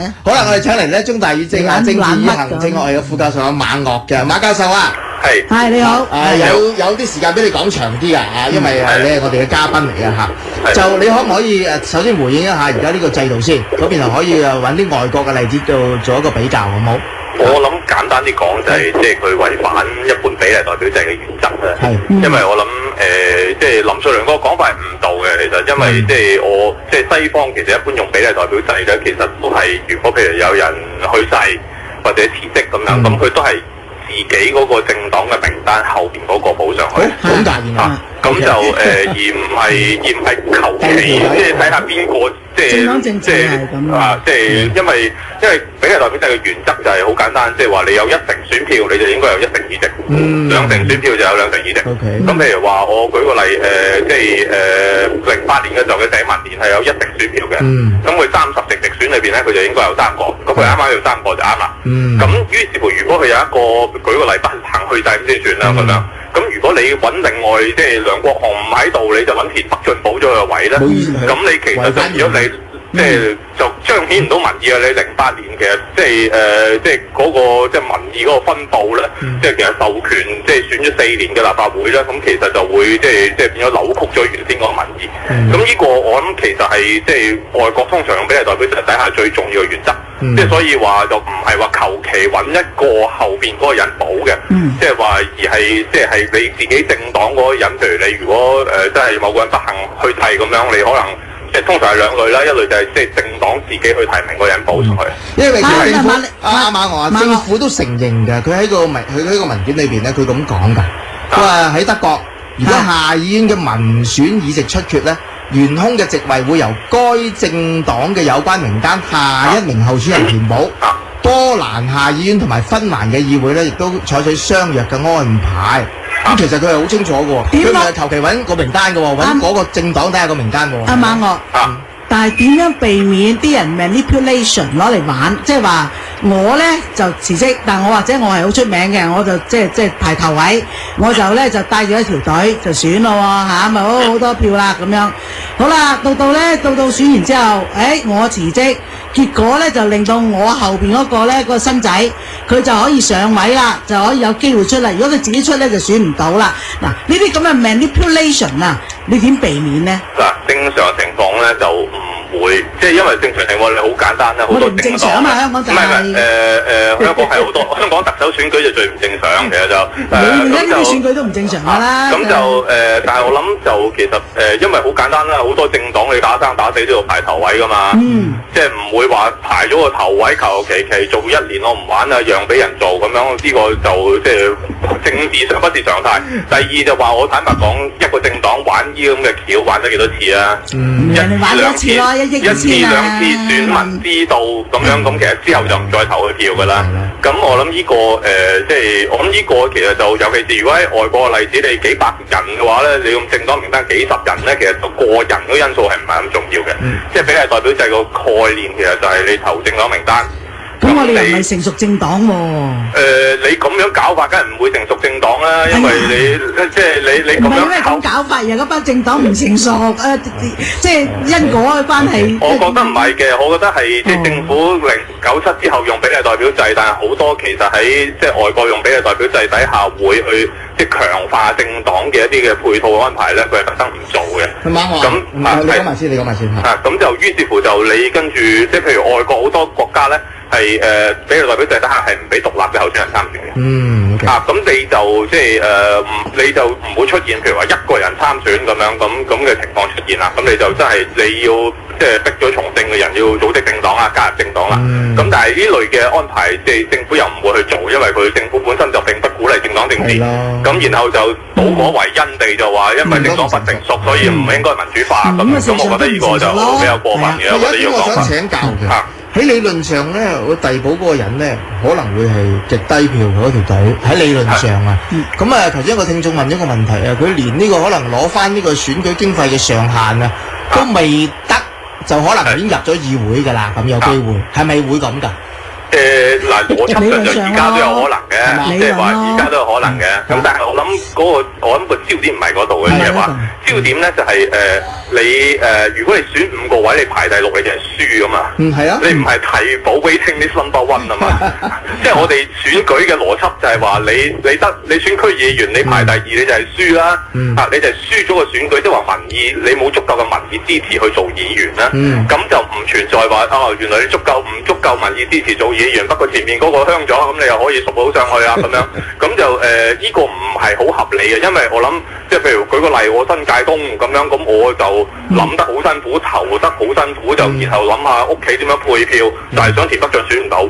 好啦，我哋請嚟咧中大政治與行政學系嘅副教授阿馬岳嘅馬教授啊，係你好，有啲時間俾你講長啲啊，因為你係我哋嘅嘉賓嚟嘅嚇，就你可唔可以首先回應一下而家呢個制度先，嗰邊就可以揾啲外國嘅例子做一個比較，好唔好？我諗簡單啲講就係，即係佢違反一般比例代表制嘅原則咧。因為我諗即係林瑞良嗰個講法係誤導嘅，其實因為即係西方其實一般用比例代表制咧，其實都係如果譬如有人去世或者辭職咁樣，咁佢都係自己嗰個政黨嘅名單後邊嗰個補上去。咁大件啊！咁就而唔係求其，即係睇下邊個即係因為比例代表制嘅原則就係好簡單，即係話你有1成選票，你就應該有1成議席，2成選票就有2成議席。咁譬如話，我舉個例，即係08年嘅時候嘅社民連係有1成選票嘅，咁佢30席直選裏邊咧，佢就應該有3個，咁佢啱啱有3個就啱啦。咁於是乎，如果佢有一個舉個例不行去制咁先算啦，咁樣。咁如果你揾另外即係梁國雄唔喺度，你就揾田北俊補咗佢個位咧，咁你其實就如果你即係就彰顯唔到民意啊！你08年其實即係嗰個即係民意嗰個分佈咧，即係其實授權即係選咗4年嘅立法會咧，咁其實就會即係變咗扭曲咗原先嗰個民意。咁呢個我諗其實係即係外國通常用比例代表制底下最重要嘅原則。即係所以話就唔係話求其揾一個後邊嗰個人補嘅，即係話而係即係你自己政黨嗰個人，譬如你如果真係某個人不幸去世咁樣，你可能即係通常係兩類啦，一類就係即係政黨自己去提名嗰個人補上去。因為政府馬岳政府都承認嘅，佢喺個文件裏邊咧，佢咁講㗎。佢話喺德國，如果下議院嘅民選議席出缺咧，懸空嘅席位會由該政黨嘅有關名單下一名候選人填補。波蘭下議院同埋芬蘭嘅議會咧，亦都採取相若嘅安排。咁其實佢係好清楚嘅喎，佢唔係求其揾個名單嘅喎，揾嗰個政黨睇下個名單喎。阿馬岳，但係點樣避免啲人 manipulation 攞嚟玩？即係話我咧就辭職，但我或者我係好出名嘅，我就即係排頭位，我就咧就帶住一條隊就選咯嚇，咪好多票啦咁樣。好啦，到選完之後，我辭職，結果咧就令到我後邊嗰個咧個新仔佢就可以上位啦，就可以有機會出嚟。如果佢自己出咧就選唔到啦。嗱，呢啲咁嘅 manipulation 啊，你點避免呢？嗱，正常情況咧就唔會，即係因為正常情況你好簡單啦，好多政黨啊嘛，香港就係香港係好多香港特首選舉就最唔正常，其實就而家呢啲選舉都唔正常㗎啦。咁就但係我諗就其實因為好簡單啦，好多政黨你打生打死都要排頭位㗎嘛，即係唔會話排咗個頭位求其做1年我唔玩啦，讓俾人做咁樣，呢個就即係政治上不是常態。第二就話我坦白講，一個政黨玩呢咁嘅橋玩咗幾多次啊？1次2次選民知道咁樣，咁其實之後就唔再投佢票㗎啦。咁我諗呢個即係我諗呢個其實就尤其是如果喺外國嘅例子，你幾百人嘅話咧，你用政黨名單幾十人咧，其實就個人嗰因素係唔係咁重要嘅。即係比例代表制個概念其實就係你投政黨名單。咁我哋又唔係成熟政黨喎。你咁樣搞法，梗係唔會成熟政黨啦，因為你即係你咁樣。唔係因為咁搞法，而嗰班政黨唔成熟，即係因果嘅關係。我覺得唔係嘅，我覺得係即係政府97之後用比例代表制，但係好多其實喺即係外國用比例代表制底下會去即係強化政黨嘅一啲嘅配套安排咧，佢係特登唔做嘅。咁你講埋先。咁就於是乎就你跟住即係譬如外國好多國家咧。係比例代表制底下係唔俾獨立嘅候選人參選嘅。咁你就即係你就唔會出現譬如話一個人參選咁樣咁嘅情況出現啦。咁你就真係你要即係逼咗從政嘅人要組織政黨啊，加入政黨啦。咁但係呢類嘅安排，即係政府又唔會去做，因為佢政府本身就並不鼓勵政黨政治。咁然後就倒果為因地就話，因為政黨不成熟，所以唔應該民主化。咁我覺得呢個就比較過分嘅。我哋要講法。請教嘅。喺理論上咧，我遞補嗰個人咧，可能會係極低票嗰條隊。喺理論上啊，咁啊，頭先個聽眾問咗個問題啊，佢連呢個可能攞翻呢個選舉經費嘅上限啊，都未得，就可能已經入咗議會㗎啦，咁有機會，係咪會咁㗎？嗱，邏輯上就而家都有可能嘅，即係話而家都有可能嘅。咁但係我諗個焦點唔係嗰度嘅，即係話焦點咧就係你如果你選5個位，你排第6，你就係輸噶嘛。係啊。你唔係替補 waiting list number 1啊嘛。即係我哋選舉嘅邏輯就係話你選區議員，你排第2你就係輸啦。你就係輸咗個選舉，即係話民意你冇足夠嘅民意支持去做議員啦。咁就唔存在話原來你唔足夠民意支持做議員，不過前面嗰個香咗，咁你又可以熟到上去啊咁樣。咁就呢個唔係好合理嘅，因為我諗即係譬如舉個例，我新界東咁樣，咁我就諗得好辛苦，投得好辛苦，就然後諗下屋企點樣配票，就係想田北俊選唔到。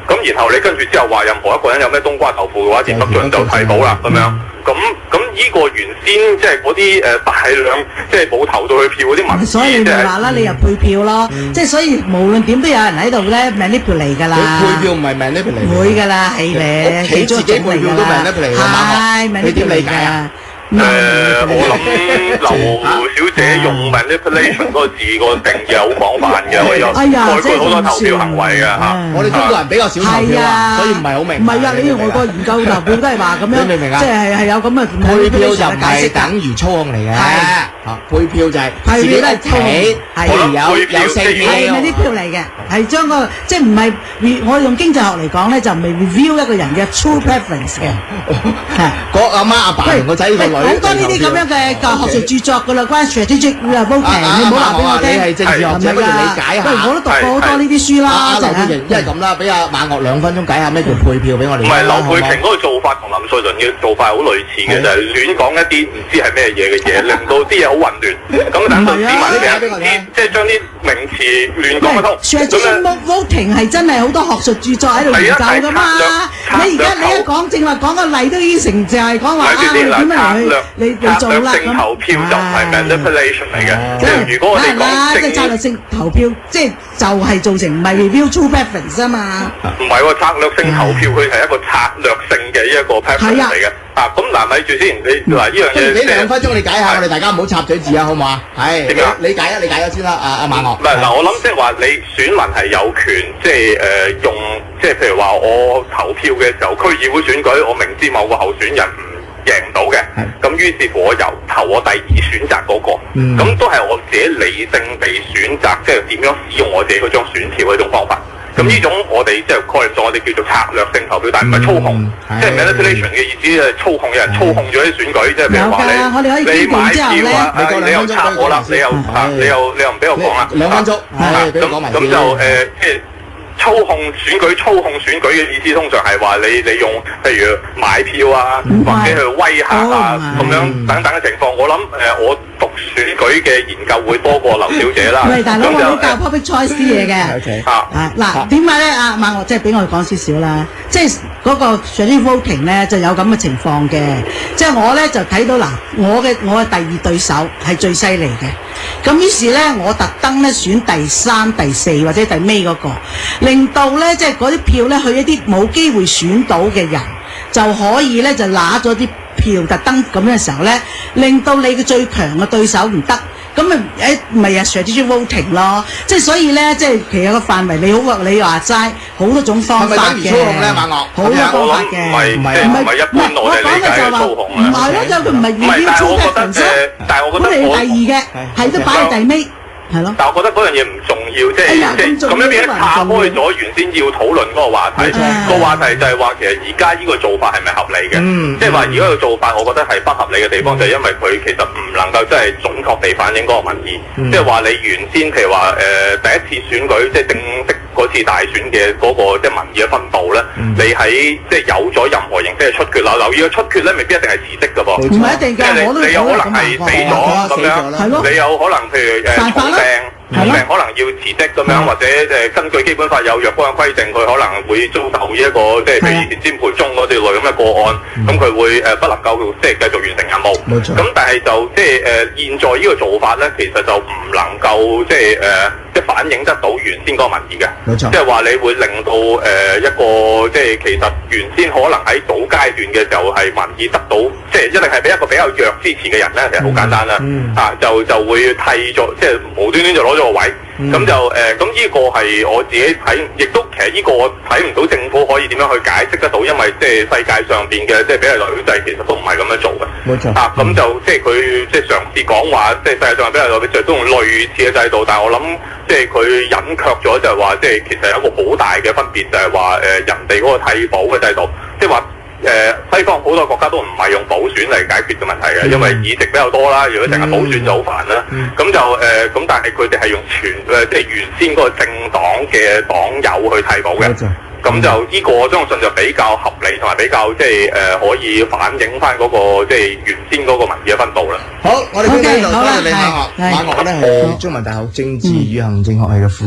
咁然後你跟住之後話任何一個人有咩冬瓜豆腐嘅話，田北俊就替補啦咁樣。咁呢個原先即係嗰啲大量即係冇投到去票嗰啲民意，所以你咪話啦，你又配票咯，即係所以無論點都有人喺度咧 manipulate 㗎啦。配票唔係 manipulate。會㗎啦，係咧，屋企自己配票都 manipulate 㗎嘛。係 manipulate 你點理解啊？我諗劉小姐用 manipulation 嗰個字個定義好廣泛嘅，我有概括好多投票行為嘅嚇。我哋中國人比較少投票啊，所以唔係好明。唔係啊，你外國研究投票都係話咁樣，你明唔明啊？即係有咁嘅配票就唔係等於操控嚟嘅，配票就係自己屋企，譬如有4票，係咪啲票嚟嘅？係將個即係唔係我用經濟學嚟講咧，就唔係 review 一個人嘅 true preference 嘅。個阿媽阿爸同個仔個女。好多呢啲咁樣嘅學術著作㗎啦，關於 strategic voting，你唔好話俾我聽。你係政治學者，不如理解下。我都讀過好多呢啲書啦。劉佩瓊，一係咁啦，俾阿馬岳2分鐘解下咩叫配票俾我哋。唔係劉佩瓊嗰個做法同林瑞麟嘅做法係好類似嘅，就係亂講一啲唔知係咩嘢嘅嘢，令到啲嘢好混亂。咁等到市民即係將啲名詞亂講一通。strategic voting 係真係好多學術著作喺度研究㗎嘛。你而家你一講正話講個例都已經成就係講話點樣嚟去你做啦咁。策略性投票就唔係 manipulation 嚟嘅。即係如果我哋講即係策略性投票，即係就係造成唔係 review true preference 啊嘛。唔係喎，策略性投票佢係一個策略性嘅一個 preference 嚟嘅。咁嗱，咪住先，你嗱呢樣嘢。俾2分鐘你解下，我哋大家唔好插嘴字啊，好唔好啊？係點樣？你解咗先啦，阿馬岳。唔係嗱，我諗即係話你選民係有權，即係用，即係譬如話我投票嘅時候，區議會選舉，我明知某個候選人贏唔到嘅，咁於是乎我由投我第2選擇嗰個，咁都係我自己理性地選擇，即係點樣使用我自己嗰張選票嘅一種方法。咁呢種我哋即係概念上我哋叫做策略性投票，但係唔係操控，即係 manipulation 嘅意思係操控，有人操控咗啲選舉，即係譬如話你買票啊，你又插我啦，你又唔俾我講啦，2分鐘，咁就即係。操控選舉嘅意思，通常係話你用譬如買票啊，或者去威嚇啊，咁樣等等嘅情況。我諗我讀選舉嘅研究會多過劉小姐啦。喂，大佬，我都教 public choice 啲嘢嘅。嗱，點解咧？阿馬岳即係俾我哋講少少啦。即係嗰個 strategic voting 咧，就有咁嘅情況嘅。即係我咧就睇到嗱，我嘅第2對手係最犀利嘅。咁於是咧，我特登咧選第3、第4或者第尾嗰個，令到咧即係嗰啲票咧去一啲冇機會選到嘅人，就可以咧就拿咗啲票，特登咁嘅時候咧，令到你嘅最強嘅對手唔得。咁咪strategic voting 咯，即係所以咧，即係其實個範圍你話齋好多種方法嘅，係咪等於操控咧，馬岳？好多方法嘅，唔係一般我哋理解嘅操控啊。唔係咯，就佢唔係 review true preference，但係我覺得你第2嘅，係都擺喺第尾。係咯，但係我覺得嗰樣嘢唔重要，即係咁樣變咗岔開咗原先要討論嗰個話題。個話題就係話其實而家呢個做法係咪合理嘅？即係話而家個做法，我覺得係不合理嘅地方就係因為佢其實唔能夠真係準確地反映嗰個民意。即係話你原先譬如話第一次選舉即係正式嗰次大選嘅嗰個即係民意嘅分佈咧，你喺即係有咗任何形式嘅出缺啦，留意個出缺咧未必一定係辭職㗎噃，唔係一定㗎，你有可能係死咗咁樣，你有可能譬如重病可能要辭職咁樣，或者根據基本法有若干嘅規定，佢可能會遭受呢一個即係譬如以前詹培忠嗰啲類咁嘅個案，咁佢會不能夠即係繼續完成任務。冇錯。咁但係就即係現在呢個做法咧，其實就唔能夠即係即係反映得到原先嗰個民意嘅。冇錯。即係話你會令到一個即係其實原先可能喺早階段嘅時候係民意得到即係一定係俾一個比較弱支持嘅人咧，其實好簡單啦。就會替咗即係無端端就攞咗個位，咁就咁呢個係我自己睇，亦都其實呢個我睇唔到政府可以點樣去解釋得到，因為即係世界上邊嘅即係比例代表制其實都唔係咁樣做嘅。冇錯。咁就即係佢即係嘗試講話，即係世界上嘅比例代表制都用類似嘅制度，但係我諗即係佢隱卻咗就係話，即係其實有一個好大嘅分別，就係話人哋嗰個替補嘅制度，即係話。西方好多國家都唔係用補選嚟解決嘅問題嘅，因為議席比較多啦。如果成日補選就好煩啦。咁就咁，但係佢哋係用即係原先嗰個政黨嘅黨友去替補嘅。咁就呢個我相信就比較合理，同埋比較即係可以反映翻嗰個即係原先嗰個民意嘅分佈啦。好，我哋今日就多謝你馬岳咧係中文大學政治與行政學系嘅副